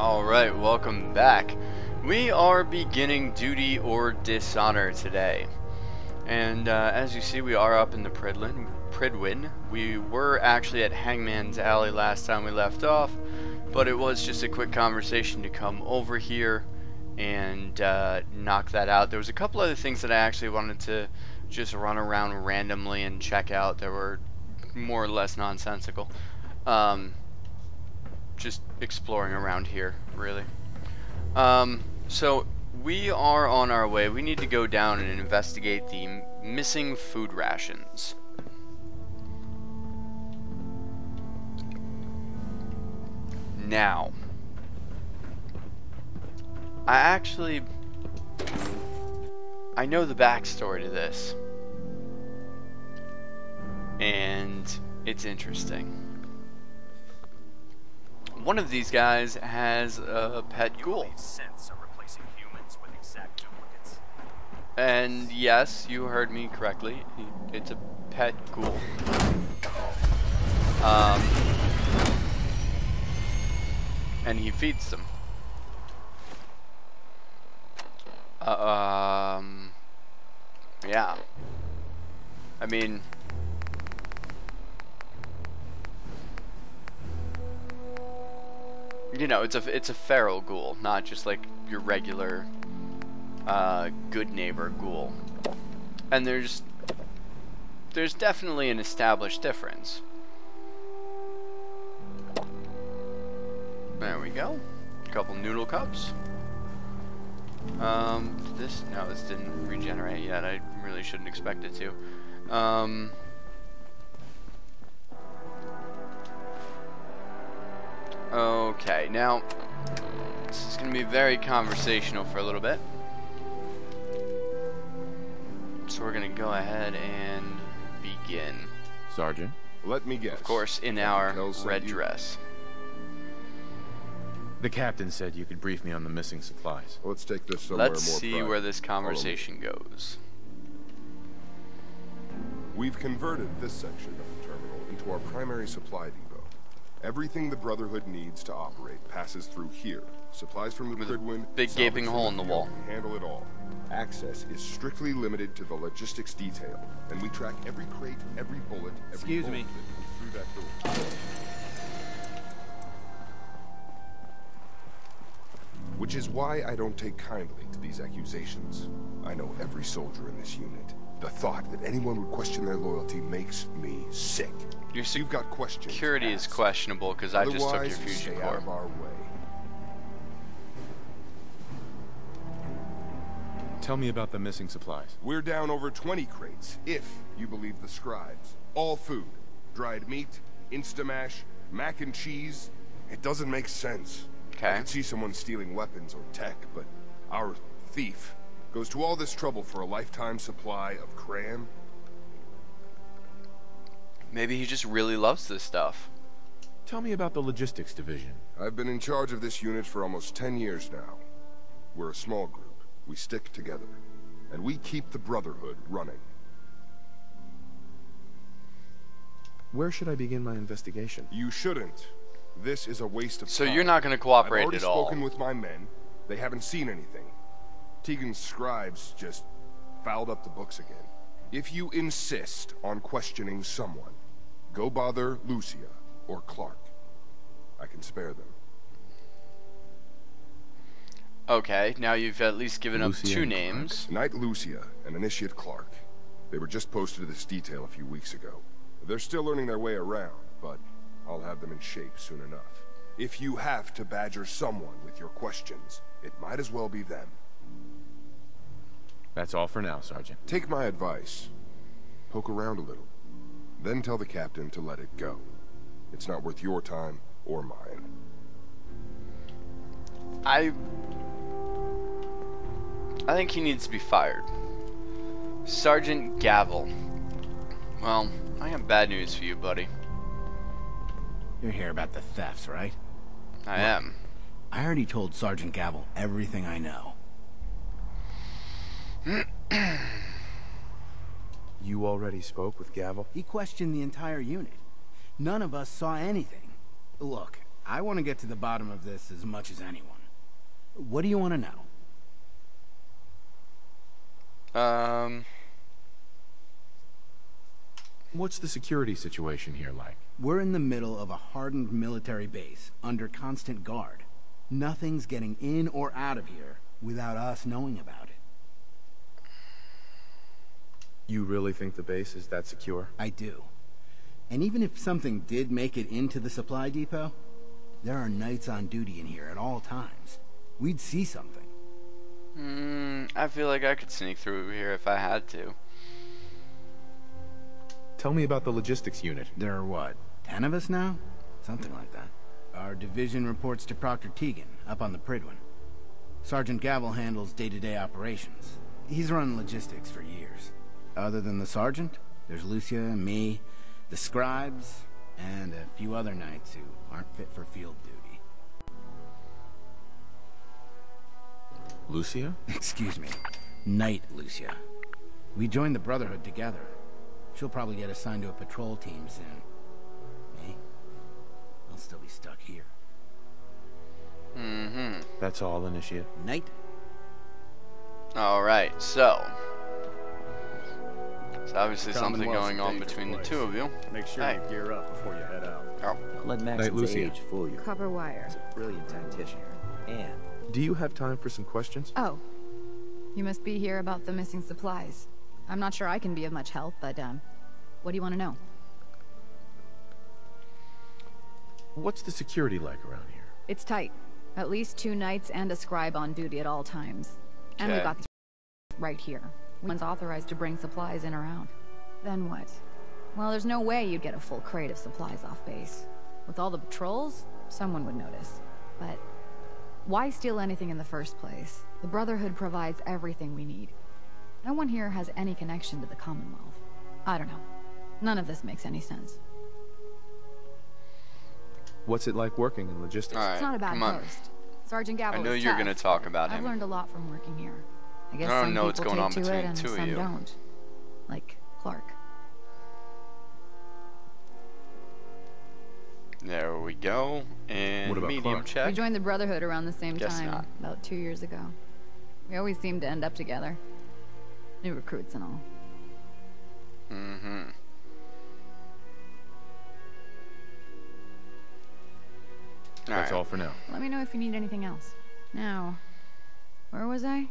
Alright, welcome back. We are beginning Duty or Dishonor today. And as you see, we are up in the Pridwin. We were actually at Hangman's Alley last time we left off, but it was just a quick conversation to come over here and knock that out. There was a couple other things that I actually wanted to just run around randomly and check out that were more or less nonsensical. Just exploring around here, really. So we are on our way. We need to go down and investigate the missing food rations. Now, I know the backstory to this, and it's interesting. One of these guys has a pet ghoul. And yes, you heard me correctly. It's a pet ghoul. And he feeds them. Yeah. I mean, you know, it's a feral ghoul, not just like your regular good neighbor ghoul. And there's definitely an established difference. There we go. A couple noodle cups. This didn't regenerate yet. I really shouldn't expect it to. Okay, now this is going to be very conversational for a little bit. So we're going to go ahead and begin. Sergeant, let me guess. Of course, in our red dress. The captain said you could brief me on the missing supplies. Let's take this somewhere more Let's see private. where this conversation goes. We've converted this section of the terminal into our primary supply depot. Everything the Brotherhood needs to operate passes through here. Supplies from the Pridwin, big gaping hole in the wall. We handle it all. Access is strictly limited to the logistics detail, and we track every crate, every bullet, every bolt that comes through that door. Which is why I don't take kindly to these accusations. I know every soldier in this unit. The thought that anyone would question their loyalty makes me sick. You've got questions. Security is questionable because I just took your fusion stay core. out of our way. Tell me about the missing supplies. We're down over 20 crates, if you believe the scribes. All food. Dried meat, Instamash, mac and cheese. It doesn't make sense. Okay. I could see someone stealing weapons or tech, but our thief goes to all this trouble for a lifetime supply of cram. Maybe he just really loves this stuff. Tell me about the logistics division. I've been in charge of this unit for almost 10 years now. We're a small group. We stick together. And we keep the Brotherhood running. Where should I begin my investigation? You shouldn't. This is a waste of time. So you're not going to cooperate I've already at all. spoken with my men. They haven't seen anything. Tegan's scribes just fouled up the books again. If you insist on questioning someone, go bother Lucia or Clark. I can spare them. Okay, now you've at least given up Lucia two and names. Knight Lucia and Initiate Clark. They were just posted to this detail a few weeks ago. They're still learning their way around, but I'll have them in shape soon enough. If you have to badger someone with your questions, it might as well be them. That's all for now, Sergeant. Take my advice. Poke around a little. Then tell the captain to let it go. It's not worth your time or mine. I think he needs to be fired. Sergeant Gavel. Well, I got bad news for you, buddy. You're here about the thefts, right? I am. I already told Sergeant Gavel everything I know. You already spoke with Gavel? He questioned the entire unit. None of us saw anything. Look, I want to get to the bottom of this as much as anyone. What do you want to know? What's the security situation here like? We're in the middle of a hardened military base, under constant guard. Nothing's getting in or out of here without us knowing about it. You really think the base is that secure? I do. And even if something did make it into the supply depot, there are knights on duty in here at all times. We'd see something. I feel like I could sneak through here if I had to. Tell me about the logistics unit. There are what, 10 of us now? Something like that. Our division reports to Proctor Teagan, up on the Pridwin. Sergeant Gavel handles day-to-day operations. He's run logistics for years. Other than the sergeant, there's Lucia, me, the scribes, and a few other knights who aren't fit for field duty. Lucia? Excuse me. Knight Lucia. We joined the Brotherhood together. She'll probably get assigned to a patrol team soon. Me? I'll still be stuck here. That's all, Initiate. Knight? Alright, so there's obviously something going on between the two of you. Make sure you gear up before you head out. Oh. Don't let Knight Max's Lucia. age fool you. Copper wire. He's a brilliant tactician. And Do you have time for some questions? Oh. You must be here about the missing supplies. I'm not sure I can be of much help, but, what do you want to know? What's the security like around here? It's tight. At least 2 knights and a scribe on duty at all times. And we Okay. got these right here. One's authorized to bring supplies in or out. Then what? Well, there's no way you'd get a full crate of supplies off base. With all the patrols, someone would notice. But why steal anything in the first place? The Brotherhood provides everything we need. No one here has any connection to the Commonwealth. I don't know. None of this makes any sense. What's it like working in logistics? Alright, It's not a bad come on. post. Sergeant Gavel I know is you're tough, gonna talk but about I've him. learned a lot from working here. I guess I don't some know what's people going on take to between it the and two of some you. don't. Like Clark. There we go. And What about medium Clark? We check. joined the Brotherhood around the same Guess time, not. about 2 years ago. We always seemed to end up together. New recruits and all. That's all for now. Let me know if you need anything else. Now, where was I?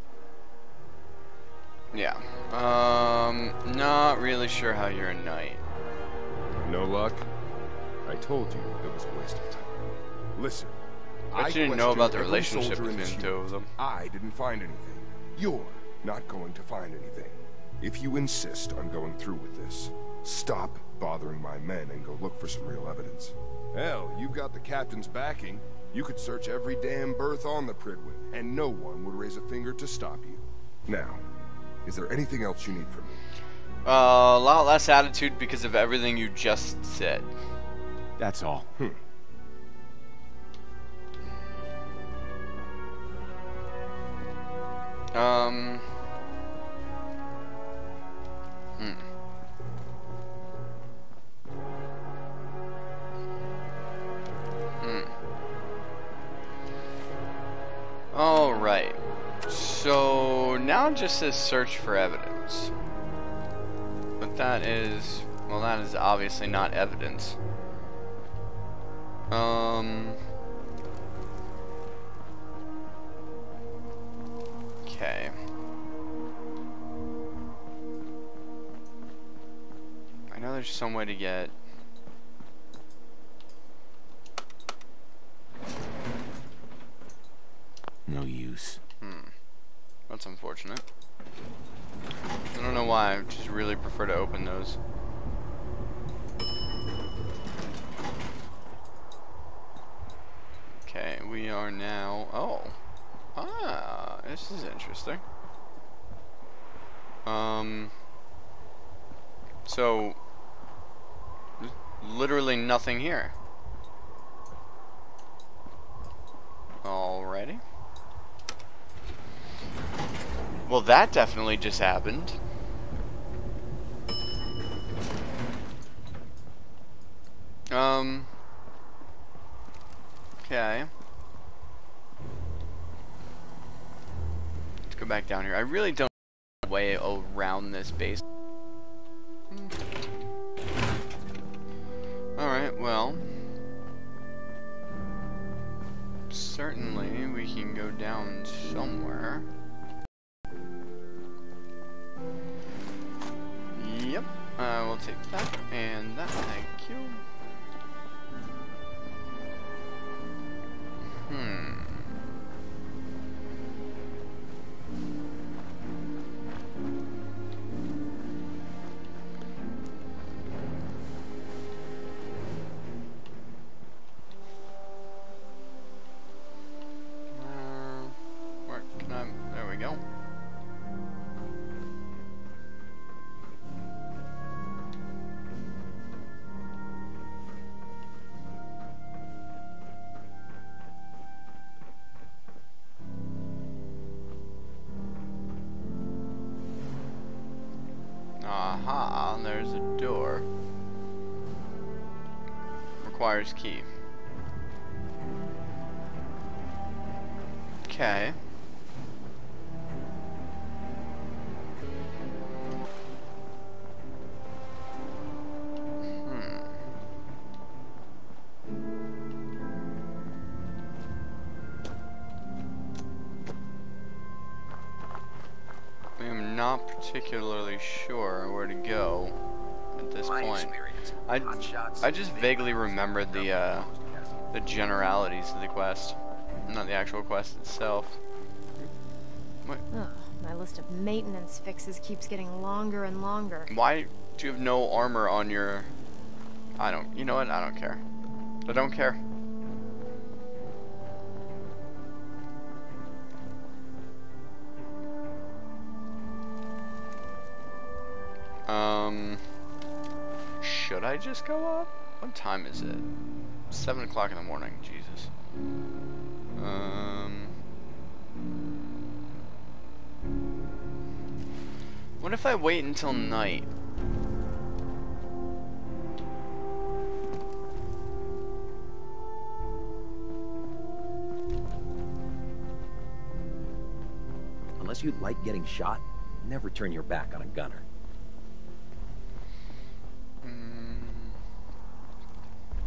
Yeah. Not really sure how you're a knight. No luck? I told you it was a waste of time. Listen, But I you didn't know questioned about the every relationship soldier in between this the two unit. of them. I didn't find anything. You're not going to find anything. If you insist on going through with this, stop bothering my men and go look for some real evidence. Hell, you've got the captain's backing. You could search every damn berth on the Pridwin, and no one would raise a finger to stop you. Now, is there anything else you need from me? A lot less attitude because of everything you just said. That's all. Alright. So now it just says search for evidence. But that is, well, that is obviously not evidence. Okay. I know there's some way to get. No use. That's unfortunate. I don't know why, I just really prefer to open those. Okay, we are now, this is interesting. So, literally nothing here. Alrighty. Well, that definitely just happened. Okay. Let's go back down here. I really don't know the way around this base. Alright, well. Certainly we can go down somewhere. Yep. We'll take that and that. Thank you. Where can I? There we go. Aha, there's a door. Requires key. Okay. I'm not particularly sure where to go at this point. I just vaguely remember the generalities of the quest, not the actual quest itself. What? Oh, my list of maintenance fixes keeps getting longer and longer. Why do you have no armor on your... You know what? I don't care. I don't care. Should I just go up? What time is it? 7 o'clock in the morning. Jesus. What if I wait until night? Unless you like getting shot, never turn your back on a gunner.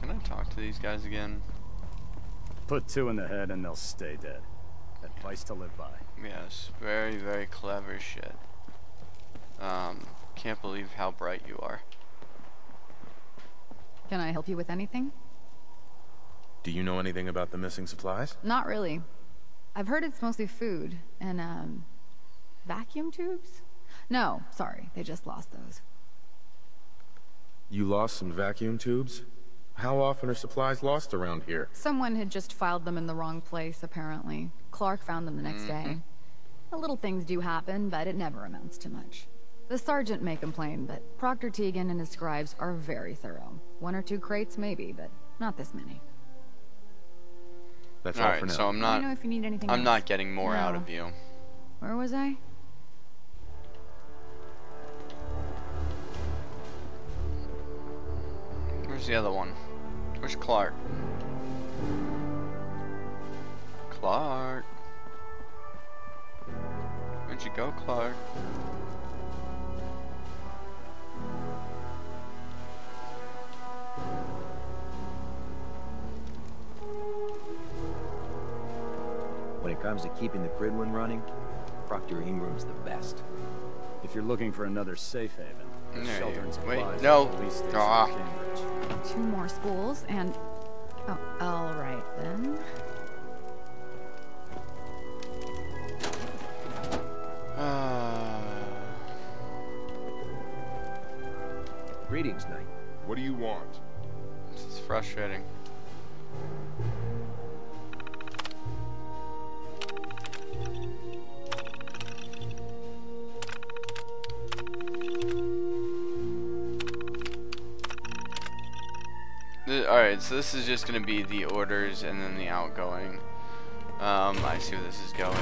Can I talk to these guys again? Put 2 in the head and they'll stay dead. Advice to live by. Yes, very, very clever shit. Can't believe how bright you are. Can I help you with anything? Do you know anything about the missing supplies? Not really. I've heard it's mostly food and, vacuum tubes? No, sorry, they just lost those. You lost some vacuum tubes? How often are supplies lost around here? Someone had just filed them in the wrong place, apparently. Clark found them the next day. The little things do happen, but it never amounts to much. The sergeant may complain, but Proctor Tegan and his scribes are very thorough. 1 or 2 crates, maybe, but not this many. That's all for Alright, now. so I'm not... Let me know if you need anything I'm else. not getting more No. out of you. Where was I? Where's the other one? Where's Clark? Clark. Where'd you go, Clark? When it comes to keeping the Pridwin running, Proctor Ingram's the best. If you're looking for another safe haven, there's There shelter you- and wait, supplies no. at the police station Ah. in Cambridge. 2 more spools and... Oh, alright then. Greetings, Knight. What do you want? This is frustrating. Alright, so this is just gonna be the orders and then the outgoing. I see where this is going.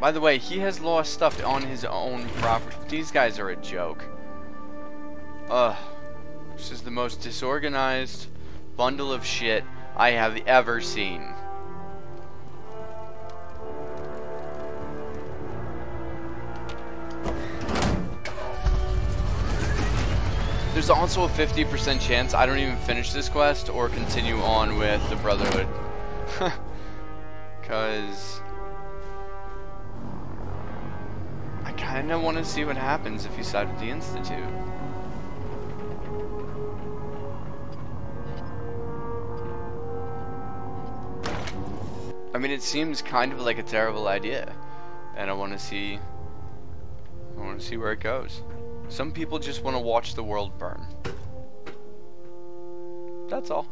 By the way, he has lost stuff on his own property. These guys are a joke. This is the most disorganized bundle of shit I have ever seen. There's also a 50% chance I don't even finish this quest or continue on with the Brotherhood. Because I kind of want to see what happens if you side with the Institute. I mean, it seems kind of like a terrible idea, and I want to see where it goes. Some people just want to watch the world burn. That's all.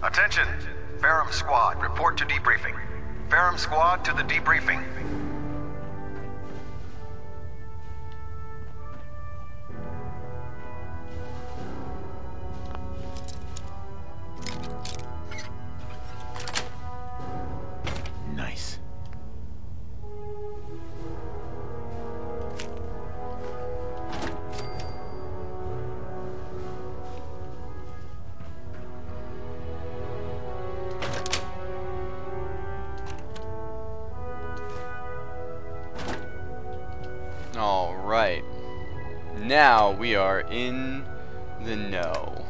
Attention! Ferrum Squad, report to debriefing. Ferrum Squad to the debriefing. Nice. Alright. Now we are in the know.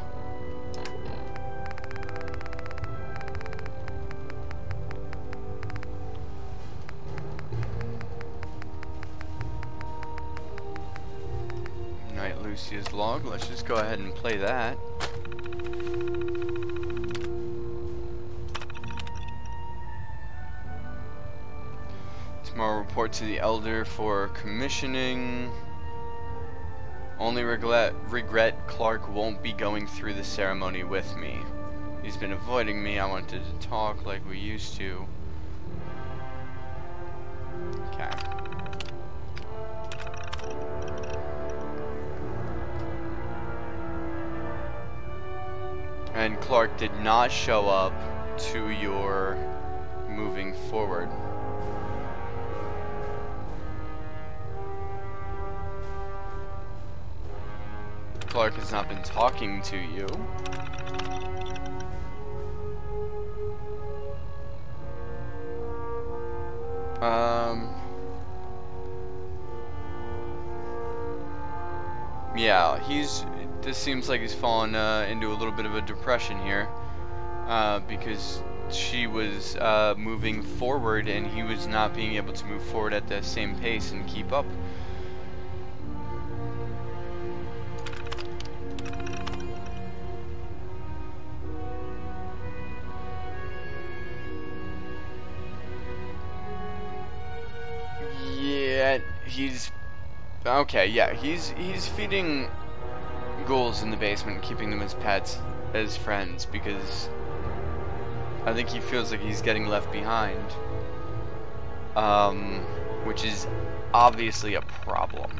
Night Lucia's log. Let's just go ahead and play that. Tomorrow report to the Elder for commissioning. Only regret Clark won't be going through the ceremony with me. He's been avoiding me. I wanted to talk like we used to. Okay. And Clark did not show up to your moving forward. Clark has not been talking to you. Yeah, this seems like he's fallen into a little bit of a depression here, because she was moving forward and he was not being able to move forward at the same pace and keep up. Yeah, he's okay. Yeah, he's feeding ghouls in the basement, keeping them as pets, as friends, because I think he feels like he's getting left behind, which is obviously a problem.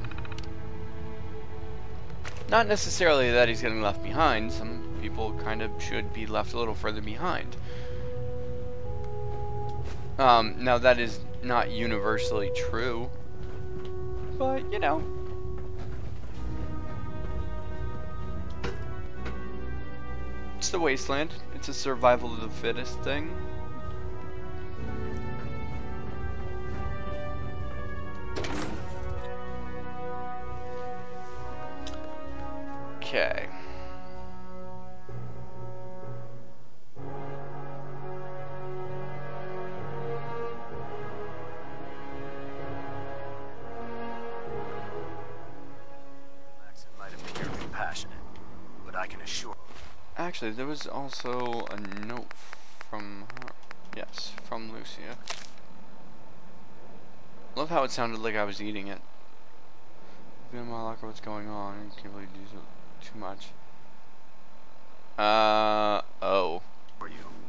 Not necessarily that he's getting left behind. Some people kind of should be left a little further behind. Now that is not universally true, but you know. It's the wasteland. It's a survival of the fittest thing. Okay. Might appear compassionate, but I can assure. Actually, there was also a note from her. Yes, from Lucia. Love how it sounded like I was eating it. In my locker, what's going on? I can't really do too much. Oh.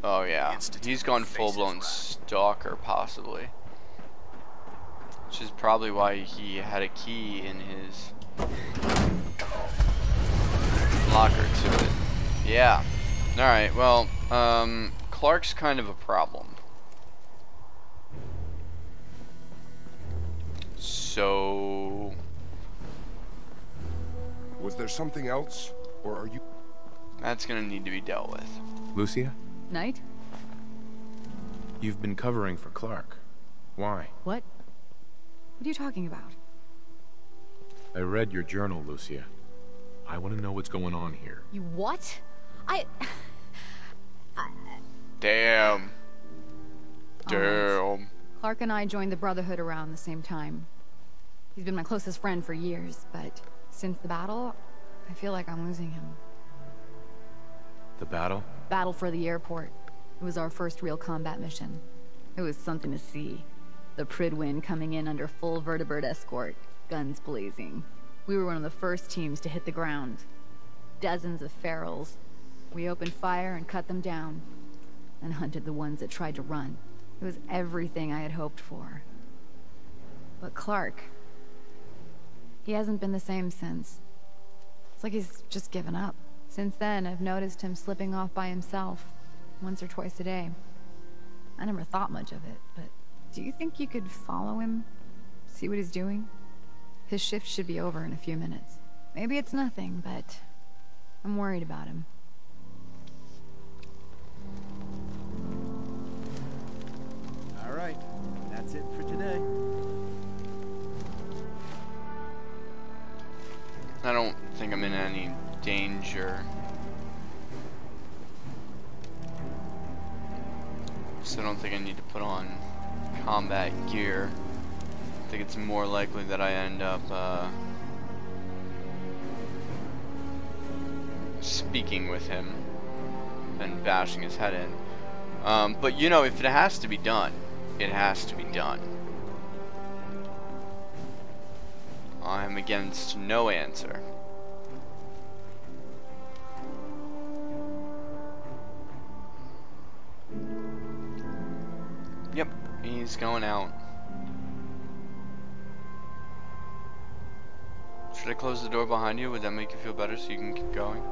Oh yeah. He's gone full-blown stalker, possibly. Which is probably why he had a key in his locker to it. Yeah. Alright, well, Clark's kind of a problem. there something else, or are you... That's gonna need to be dealt with. Lucia, Knight? you've been covering for Clark. Why? What? What are you talking about? I read your journal, Lucia. I want to know what's going on here. You what? Damn. Alright. Clark and I joined the Brotherhood around the same time. He's been my closest friend for years, but since the battle, I feel like I'm losing him. The battle? Battle for the airport. It was our first real combat mission. It was something to see. The Pridwin coming in under full vertebrate escort, guns blazing. We were one of the first teams to hit the ground. Dozens of ferals. We opened fire and cut them down, and hunted the ones that tried to run. It was everything I had hoped for. But Clark, he hasn't been the same since. It's like he's just given up. Since then, I've noticed him slipping off by himself, once or twice a day. I never thought much of it, but do you think you could follow him? See what he's doing? His shift should be over in a few minutes. Maybe it's nothing, but I'm worried about him. All right, that's it for today. I don't think I'm in any danger. So I don't think I need to put on combat gear. I think it's more likely that I end up speaking with him and bashing his head in. But you know, if it has to be done, it has to be done. I'm against no answer. Yep, he's going out. Should I close the door behind you? Would that make you feel better so you can keep going?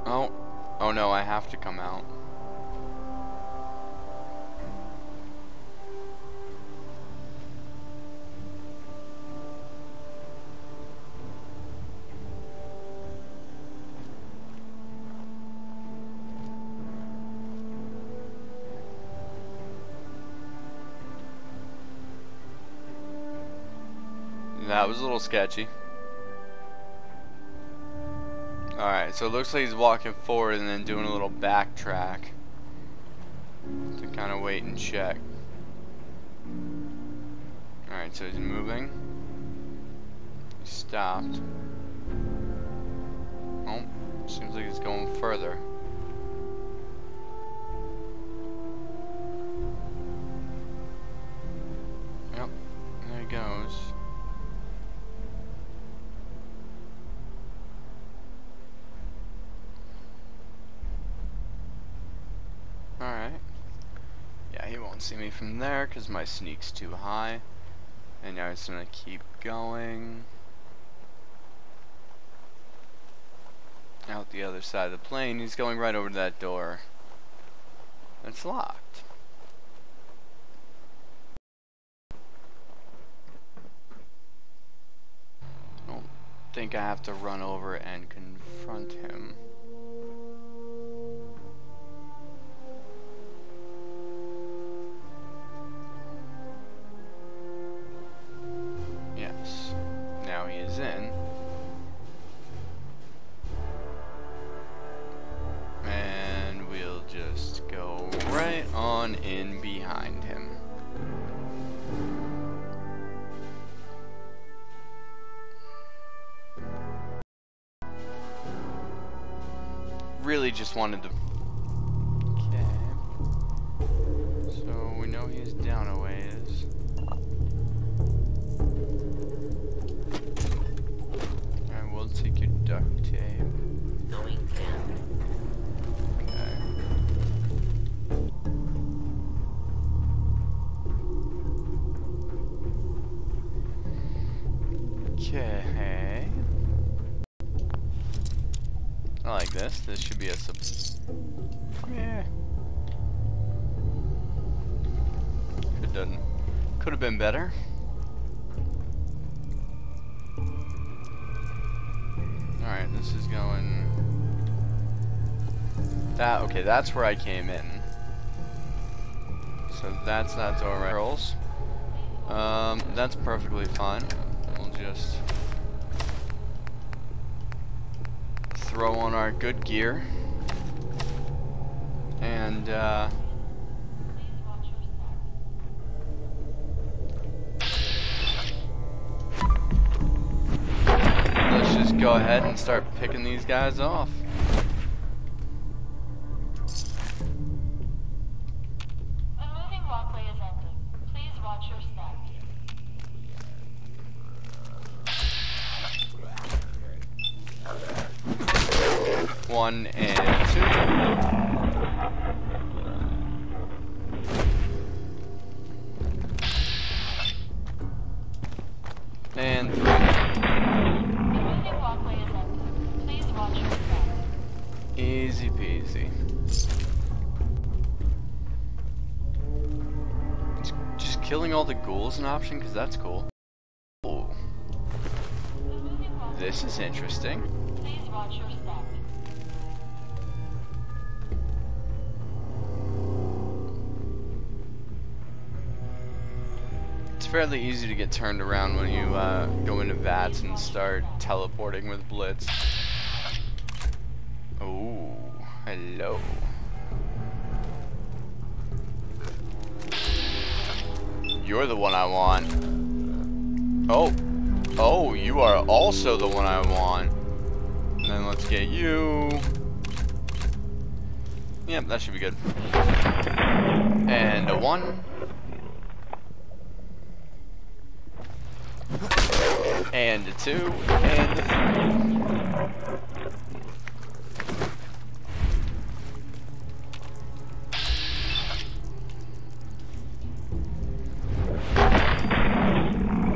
Oh no, I have to come out. That was a little sketchy. Alright, so it looks like he's walking forward and then doing a little backtrack to kind of wait and check. Alright, so he's moving. He stopped. Oh, seems like he's going further. Yep, there he goes. Alright. Yeah, he won't see me from there because my sneak's too high. And now it's gonna keep going. Out the other side of the plane. He's going right over to that door. It's locked. I don't think I have to run over and confront him. Yes. Now he is in. And we'll just go right on in behind him. Really just wanted to... Okay. So we know he's down a ways. Take your duct tape. Going down. Okay. I like this. This should be a yeah. Could have been better. Alright, this is going... That, okay, that's where I came in. So that's that door right. Girls. That's perfectly fine. We'll just throw on our good gear. And, let's just go ahead and start picking these guys off. A moving walkway is ending. Please watch your step. 1 and 2. And 3. Easy peasy. Just killing all the ghouls an option, because that's cool. Ooh. This is interesting. Please watch your step. It's fairly easy to get turned around when you go into vats and start teleporting with Blitz. Oh, hello. You're the one I want. Oh, you are also the one I want. And then let's get you. Yep, that should be good. And a 1. And a 2. And a 3.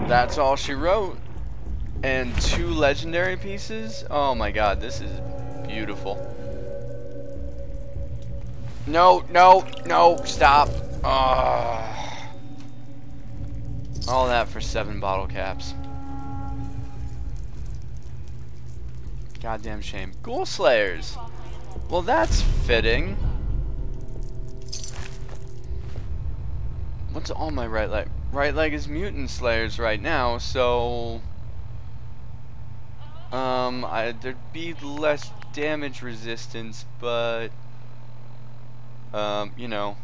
That's all she wrote. And 2 legendary pieces? Oh my god, this is beautiful. No, stop. All that for 7 bottle caps. Goddamn shame. Ghoul Slayers. Well, that's fitting. What's on my right leg? Right leg is Mutant Slayers right now, so there'd be less damage resistance, but you know,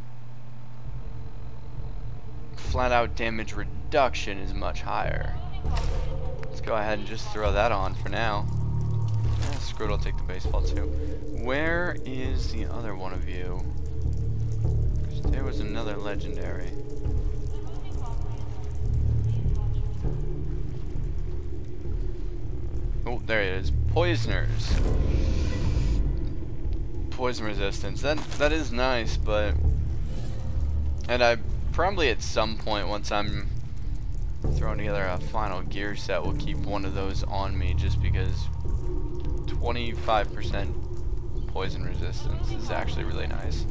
flat out damage reduction is much higher. Let's go ahead and just throw that on for now. Yeah, screw it, I'll take the baseball too. Where is the other one of you? 'Cause there was another legendary. Oh, there it is. Poisoners. Poison resistance. That is nice, but... And I probably at some point, once I'm throwing together a final gear set, will keep one of those on me, just because 25% poison resistance is actually really nice.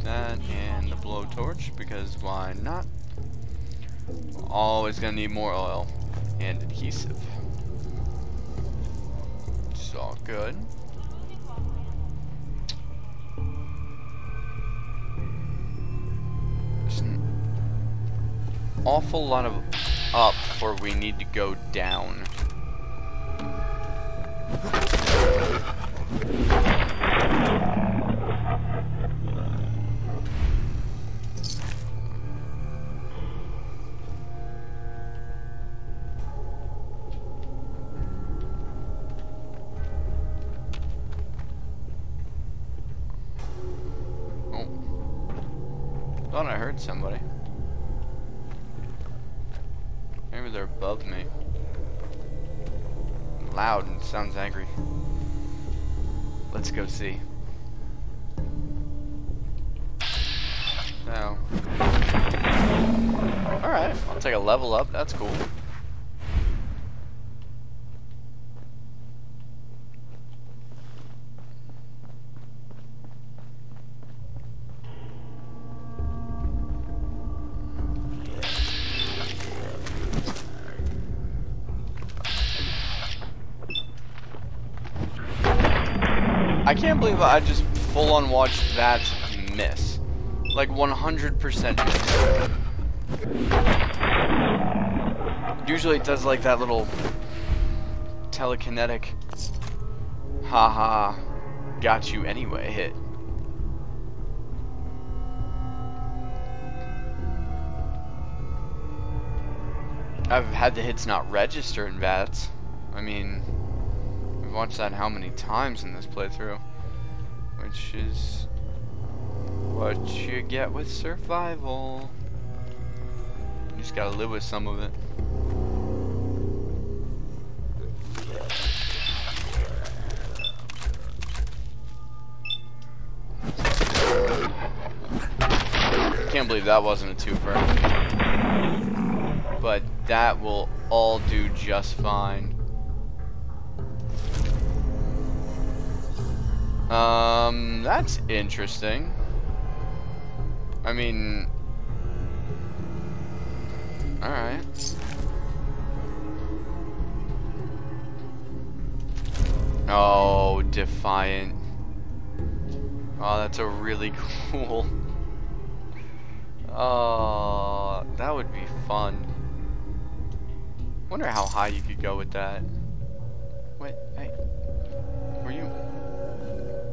That and the blowtorch, because why not? Always gonna need more oil and adhesive. It's all good. There's an awful lot of up where we need to go down. Thought I heard somebody. Maybe they're above me. Loud and sounds angry. Let's go see. No. Alright, I'll take a level up, that's cool. I can't believe I just full-on watched that miss. Like 100% miss. Usually it does like that little telekinetic haha got you anyway hit. I've had the hits not register in VATS. I mean, I've watched that how many times in this playthrough, which is what you get with survival. You just gotta live with some of it. Can't believe that wasn't a twofer. But that will all do just fine. That's interesting. I mean, alright. Oh, Defiant. Oh, that's a really cool. Oh, that would be fun. Wonder how high you could go with that. Wait, hey. Were you?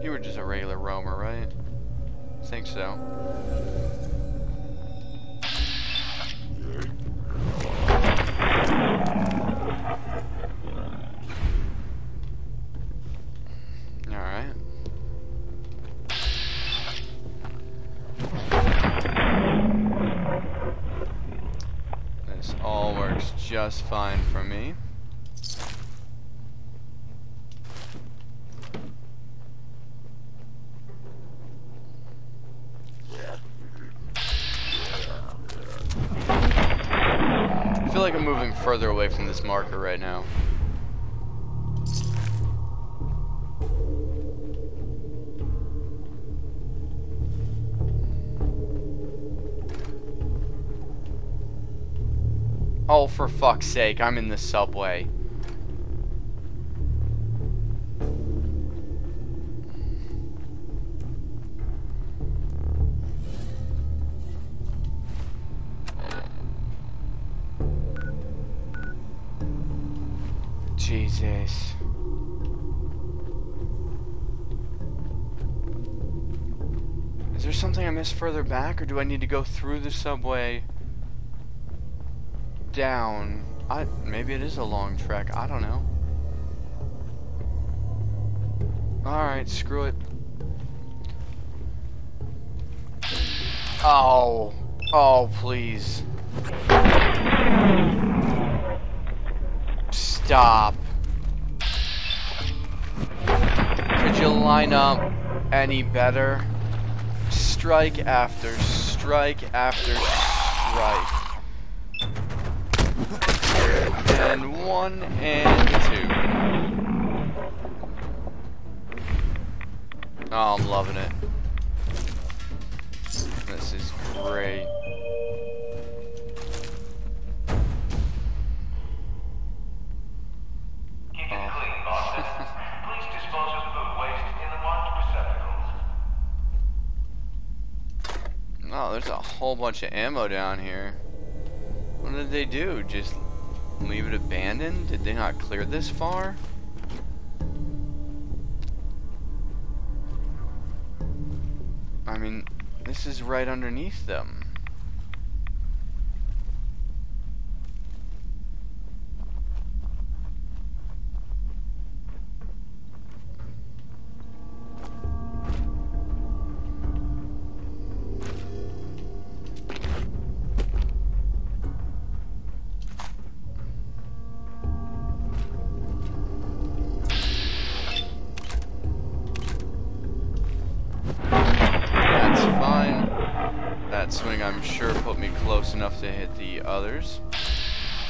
You were just a regular roamer, right? I think so. Alright. This all works just fine for me. I feel like I'm moving further away from this marker right now. Oh, for fuck's sake, I'm in the subway. Jesus. Is there something I missed further back, or do I need to go through the subway down? Maybe it is a long trek, I don't know. Alright, screw it. Oh. Oh, please. Stop. Could you line up any better? Strike after strike after strike. And 1 and 2. Oh, I'm loving it. This is great. Oh, there's a whole bunch of ammo down here. What did they do? Just leave it abandoned? Did they not clear this far? I mean, this is right underneath them. Swing, I'm sure, put me close enough to hit the others.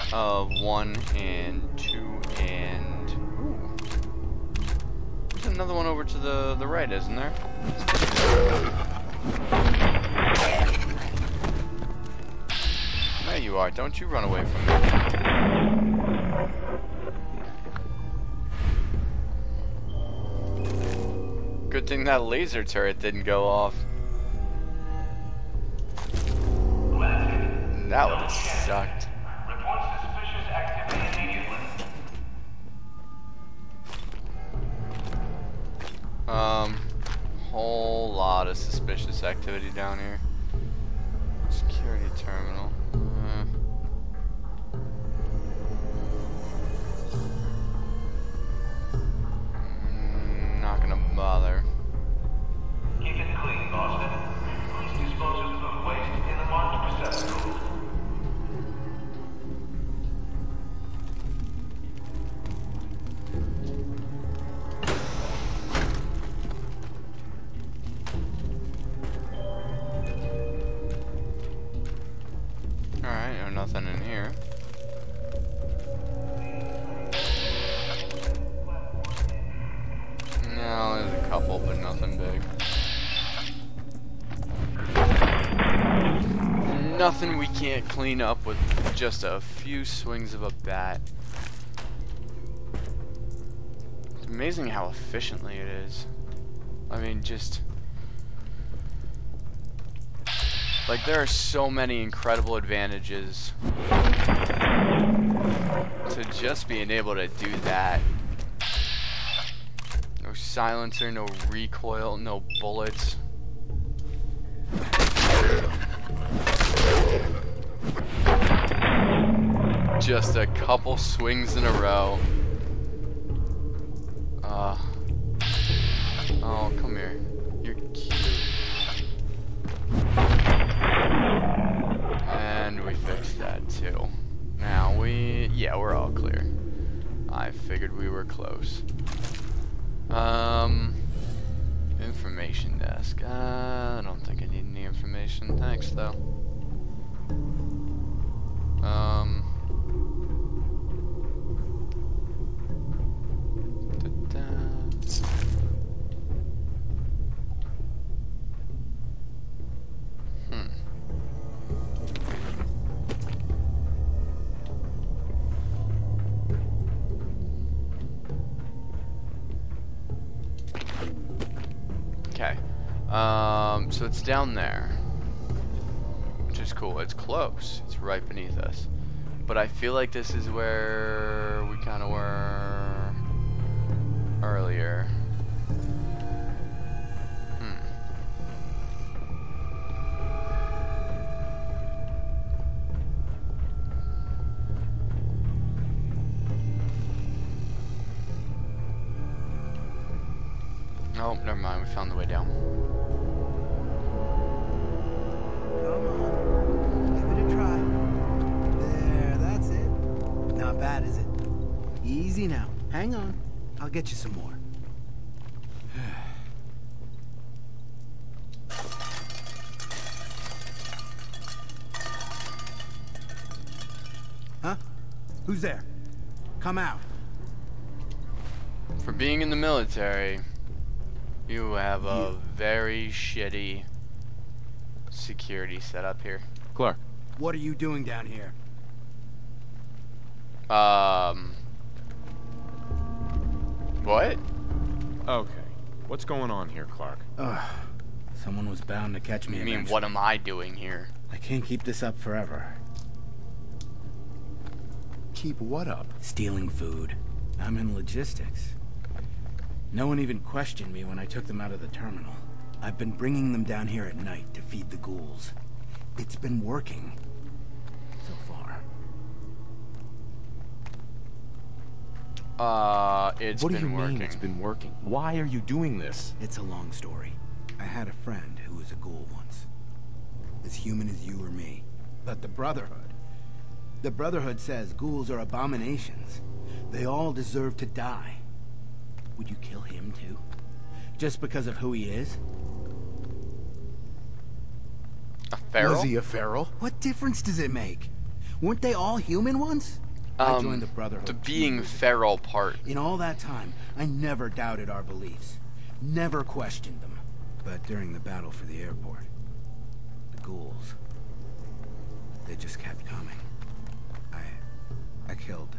1 and 2 and... Ooh. There's another one over to the right, isn't there? There you are. Don't you run away from me. Good thing that laser turret didn't go off. That would have sucked. Report suspicious activity immediately. Whole lot of suspicious activity down here. Security terminal. Not gonna bother. Keep it clean, Boston. Please dispose of food waste in the marked receptacles. Alright, no, nothing in here. No, there's a couple, but nothing big. Nothing we can't clean up with just a few swings of a bat. It's amazing how efficiently it is. I mean, just... like, there are so many incredible advantages to just being able to do that. No silencer, no recoil, no bullets. Just a couple swings in a row. Oh, come here. You're cute. And we fixed that too. Now yeah, we're all clear. I figured we were close. Information desk. I don't think I need any information. Thanks though. Okay. So it's down there, which is cool. It's close. It's right beneath us. But I feel like this is where we kind of were earlier. Oh, never mind. We found the way down. Come on. Give it a try. There, that's it. Not bad, is it? Easy now. Hang on. I'll get you some more. Huh? Who's there? Come out. For being in the military, you have a very shitty security setup here. Clark. What are you doing down here? What? Okay. What's going on here, Clark? Someone was bound to catch me. You mean, eventually. what am I doing here? I can't keep this up forever. Keep what up? Stealing food. I'm in logistics. No one even questioned me when I took them out of the terminal. I've been bringing them down here at night to feed the ghouls. It's been working. So far. It's What do been you working. mean it's been working? Why are you doing this? It's a long story. I had a friend who was a ghoul once. As human as you or me. But the Brotherhood says ghouls are abominations. They all deserve to die. Would you kill him too? Just because of who he is? A feral? Was he a feral? What difference does it make? Weren't they all human once? I joined the Brotherhood. The being feral part. In all that time, I never doubted our beliefs. Never questioned them. But during the battle for the airport, the ghouls, they just kept coming. I killed,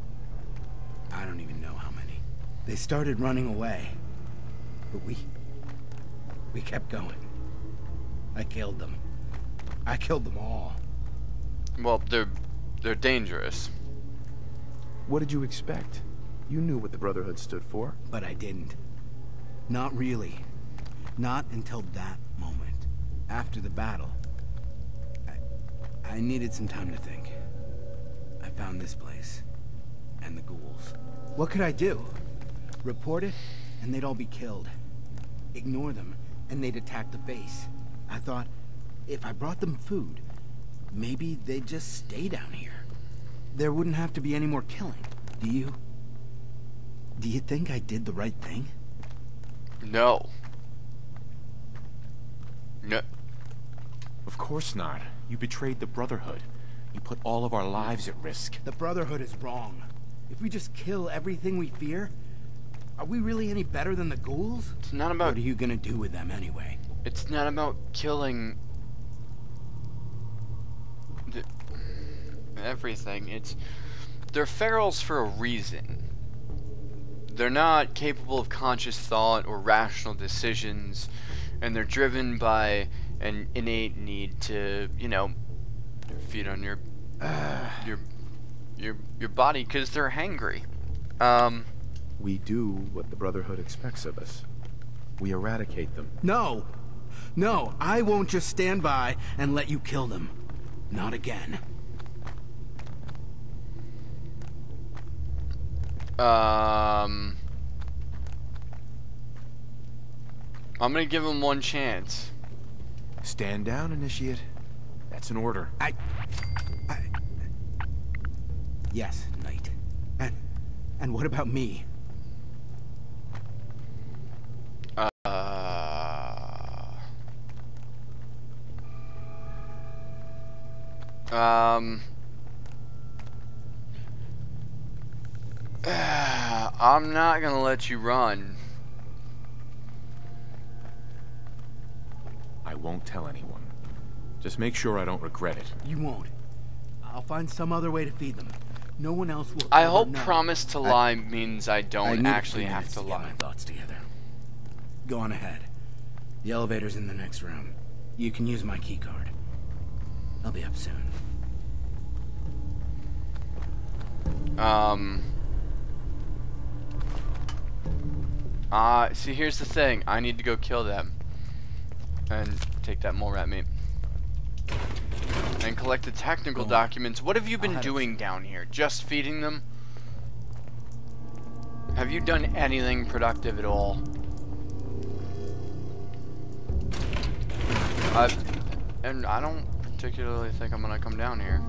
I don't even know how many. They started running away. But We kept going. I killed them. I killed them all. Well, they're dangerous. What did you expect? You knew what the Brotherhood stood for. But I didn't. Not really. Not until that moment. After the battle. I needed some time to think. I found this place. And the ghouls. What could I do? Report it, and they'd all be killed. Ignore them, and they'd attack the base. I thought, if I brought them food, maybe they'd just stay down here. There wouldn't have to be any more killing. Do you think I did the right thing? No. No. Of course not. You betrayed the Brotherhood. You put all of our lives at risk. The Brotherhood is wrong. If we just kill everything we fear, are we really any better than the ghouls? It's not about... What are you gonna do with them anyway? It's not about killing... everything. They're ferals for a reason. They're not capable of conscious thought or rational decisions, and they're driven by an innate need to, you know, feed on your body because they're hangry. We do what the Brotherhood expects of us. We eradicate them. No! No, I won't just stand by and let you kill them. Not again. I'm gonna give him one chance. Stand down, Initiate. That's an order. Yes, Knight. And what about me? I'm not gonna let you run. I won't tell anyone. Just make sure I don't regret it. You won't. I'll find some other way to feed them. No one else will. I hope know. promise to lie means I don't actually have to Get lie. my thoughts together. Go on ahead. The elevator's in the next room. You can use my key card. I'll be up soon. See, here's the thing. I need to go kill them. And take that mole rat meat. And collect the technical documents. What have you been doing down here? Just feeding them? Have you done anything productive at all? And I don't particularly think I'm gonna come down here.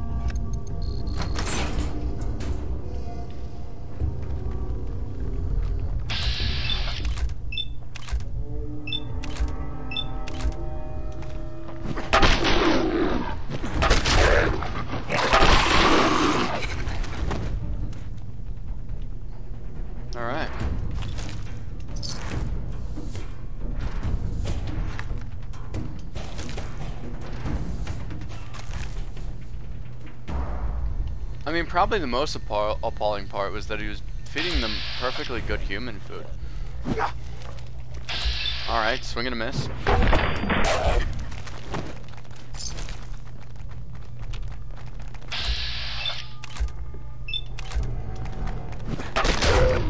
Alright. I mean, probably the most appalling part was that he was feeding them perfectly good human food. Alright, swing and a miss.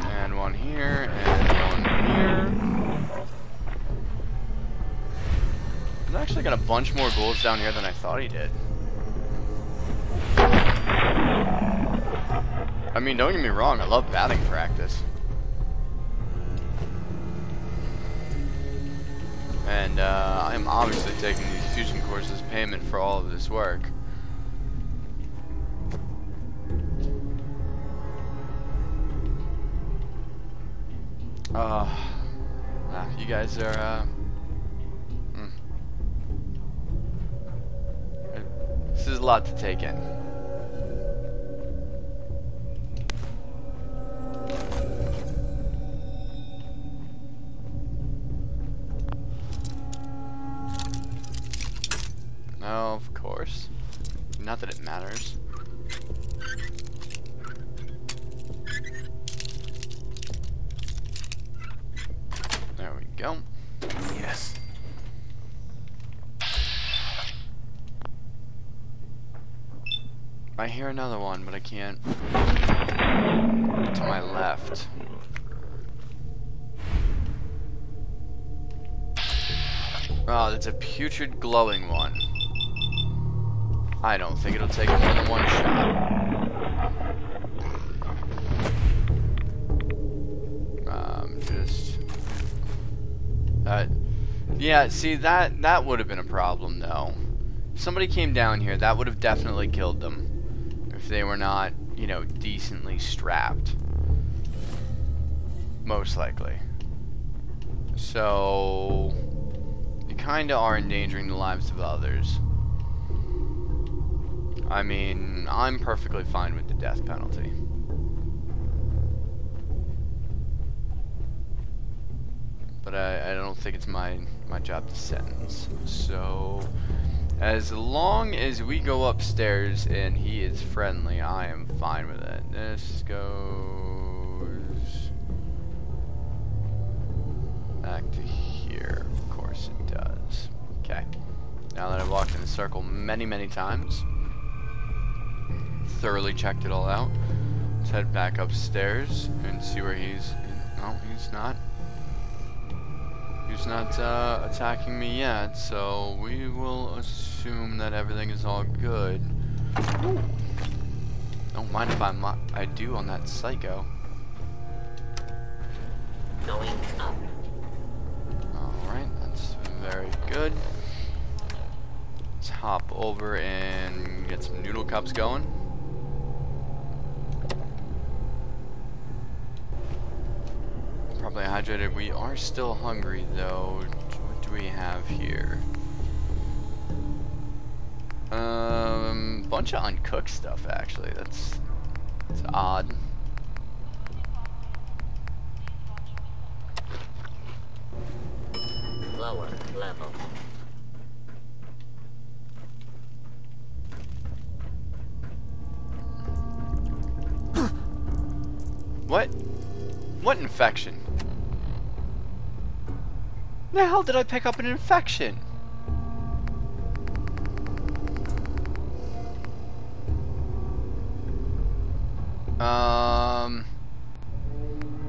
And one here, and one here. He's actually got a bunch more ghouls down here than I thought he did. I mean, don't get me wrong, I love batting practice. And I'm obviously taking these fusion courses as payment for all of this work. You guys are, this is a lot to take in. No, of course. Not that it matters. There we go. Yes. I hear another one, but I can't. To my left. Oh, that's a putrid glowing one. I don't think it'll take more than one shot. Yeah, see, that would have been a problem, though. If somebody came down here, that would have definitely killed them. If they were not, you know, decently strapped. Most likely. So, you kinda are endangering the lives of others. I mean, I'm perfectly fine with the death penalty. But I don't think it's my job to sentence. So, as long as we go upstairs and he is friendly, I am fine with it. This goes back to here. Of course it does. Okay. Now that I've walked in the circle many times, thoroughly checked it all out, let's head back upstairs and see where he's. No, he's not. He's not attacking me yet, so we will assume that everything is all good. Ooh. Don't mind if I do on that psycho. Going up. Alright, that's very good. Let's hop over and get some noodle cups going. Probably hydrated. We are still hungry though. What do we have here? Bunch of uncooked stuff actually. That's odd. Lower level. What? What infection? The hell did I pick up an infection?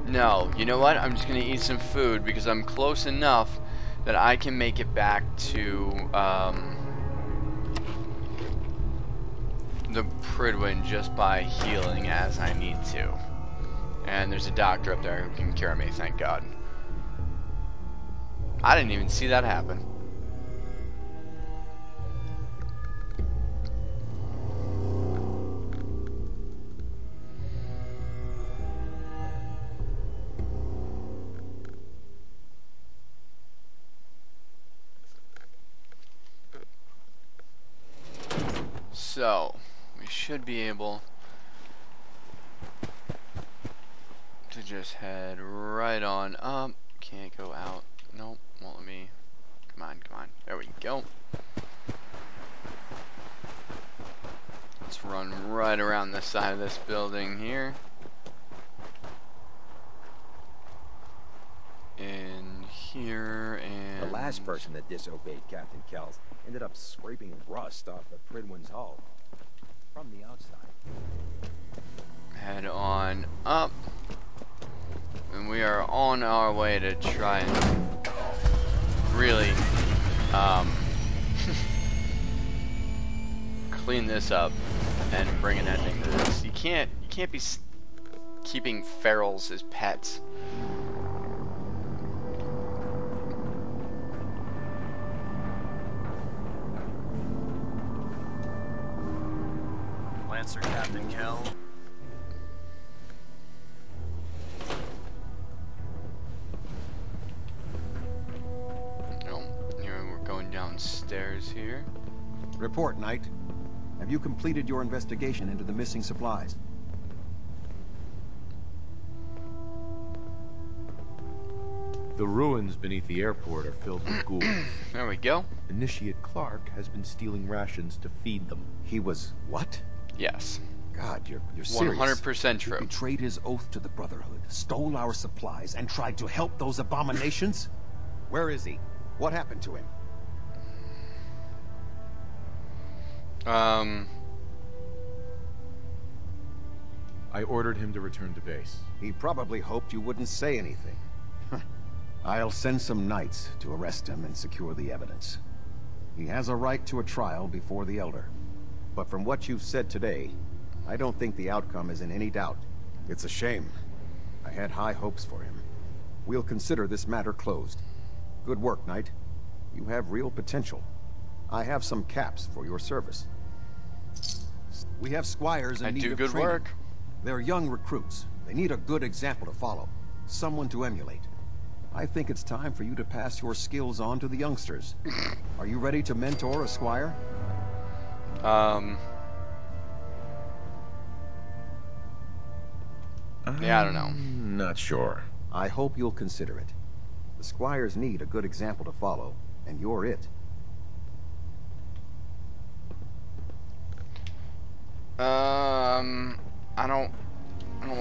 No, you know what? I'm just gonna eat some food because I'm close enough that I can make it back to the Pridwin just by healing as I need to. And there's a doctor up there who can cure me, thank God. I didn't even see that happen. So, we should be able to just head right on up. Can't go out. Nope, won't let me. Come on, come on. There we go. Let's run right around the side of this building here. In here and... The last person that disobeyed Captain Kells ended up scraping rust off the Pridwin's hull from the outside. Head on up. And we are on our way to try and really clean this up and bring an ending to this. You can't be keeping ferals as pets. Lancer Captain Kell. Downstairs here. Report, Knight. Have you completed your investigation into the missing supplies? The ruins beneath the airport are filled with ghouls. There we go. Initiate Clark has been stealing rations to feed them. He was what? Yes. God, you're serious. 100% true. He betrayed his oath to the Brotherhood, stole our supplies, and tried to help those abominations? Where is he? What happened to him? I ordered him to return to base. He probably hoped you wouldn't say anything. I'll send some knights to arrest him and secure the evidence. He has a right to a trial before the Elder. But from what you've said today, I don't think the outcome is in any doubt. It's a shame. I had high hopes for him. We'll consider this matter closed. Good work, Knight. You have real potential. I have some caps for your service. We have squires in need of training. I do good work. They're young recruits. They need a good example to follow. Someone to emulate. I think it's time for you to pass your skills on to the youngsters. Are you ready to mentor a squire? Yeah, I don't know. Not sure. I hope you'll consider it. The squires need a good example to follow, and you're it. I don't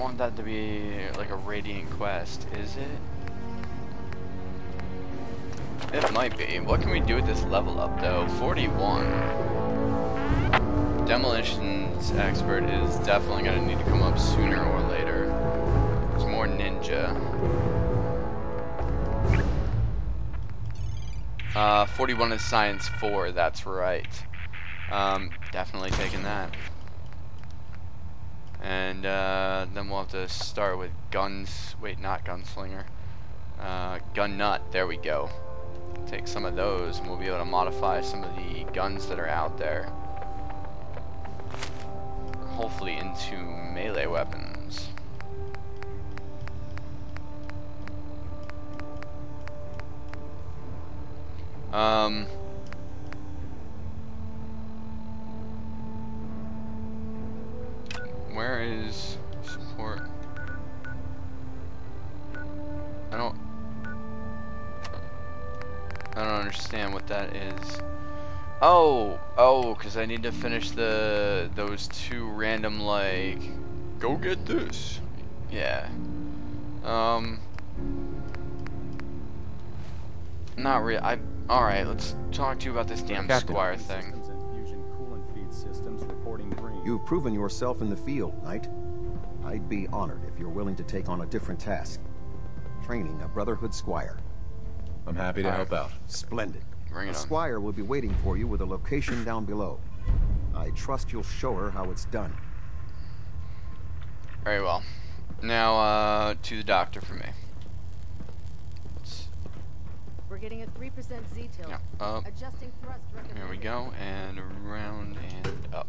want that to be like a radiant quest, is it? It might be. What can we do with this level up though? 41. Demolitions expert is definitely gonna need to come up sooner or later. There's more ninja. 41 is science 4, that's right. Definitely taking that. And then we'll have to start with guns. Wait, not gunslinger. Gun nut, there we go. Take some of those and we'll be able to modify some of the guns that are out there. Hopefully into melee weapons. Where is support? I don't understand what that is. Oh, because I need to finish those two random, like, go get this. Yeah. Not really. Alright, let's talk to you about this damn squire thing. You've proven yourself in the field, Knight. I'd be honored if you're willing to take on a different task. Training a Brotherhood squire. I'm happy to help out. Splendid. Bring it on. The squire will be waiting for you with a location down below. I trust you'll show her how it's done. Very well. Now, to the doctor for me. We're getting a 3% Z tilt. Yeah, up. Adjusting thrust recommended. Here we go, and around and up.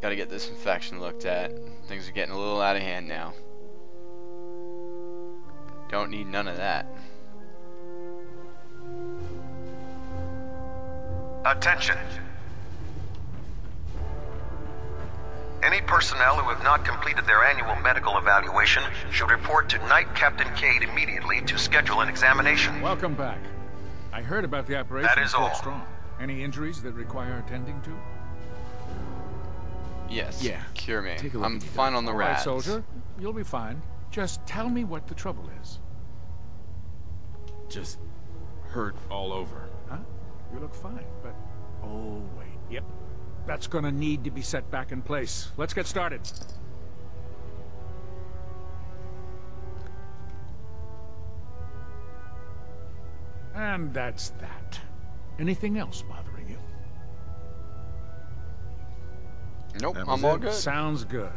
Gotta get this infection looked at. Things are getting a little out of hand now. Don't need none of that. Attention. Any personnel who have not completed their annual medical evaluation should report to Knight Captain Cade immediately to schedule an examination. Welcome back. I heard about the operation. That is all. Strong. Any injuries that require attending to? Yes. Yeah. Cure me. Take a look I'm at fine on the all right, rats. soldier. You'll be fine. Just tell me what the trouble is. Just hurt all over. Huh? You look fine, but... Oh, wait. Yep. That's gonna need to be set back in place. Let's get started. And that's that. Anything else bothering you? Nope, I'm all good. Sounds good.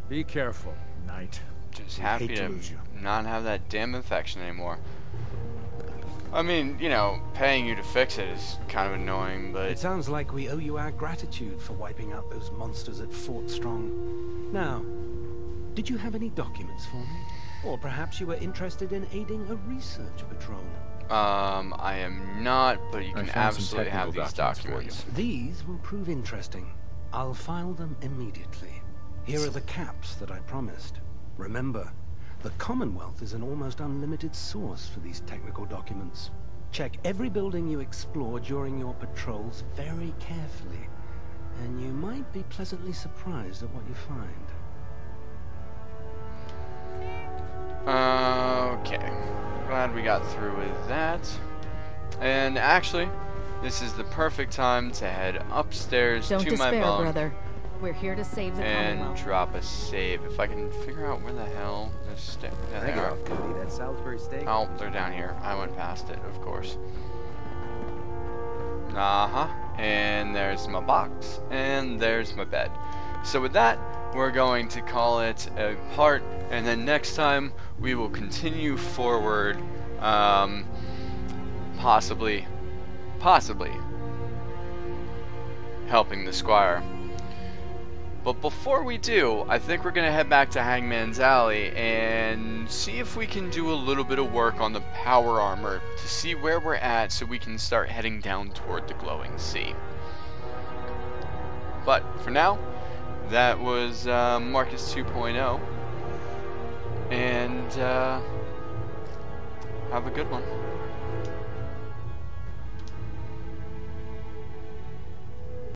Be careful, Knight. Just happy to not have that damn infection anymore. I mean, you know, paying you to fix it is kind of annoying, but... It sounds like we owe you our gratitude for wiping out those monsters at Fort Strong. Now, did you have any documents for me? Or perhaps you were interested in aiding a research patrol? I am not, but you can absolutely have these documents. These will prove interesting. I'll file them immediately. Here are the caps that I promised. Remember, the Commonwealth is an almost unlimited source for these technical documents. Check every building you explore during your patrols very carefully, and you might be pleasantly surprised at what you find. Okay. Glad we got through with that. And actually, this is the perfect time to head upstairs Don't to despair, my bunk brother. We're here to save the and Commonwealth. drop a save. If I can figure out where the hell this stick. Yeah, they are. Cody, that Salisbury steak. Oh, they're down here. I went past it, of course. And there's my box, and there's my bed. So with that, we're going to call it a part, and then next time we will continue forward, possibly helping the Squire. But before we do, I think we're gonna head back to Hangman's Alley and see if we can do a little bit of work on the power armor to see where we're at so we can start heading down toward the glowing sea. But for now, that was Marcus 2.0, and have a good one.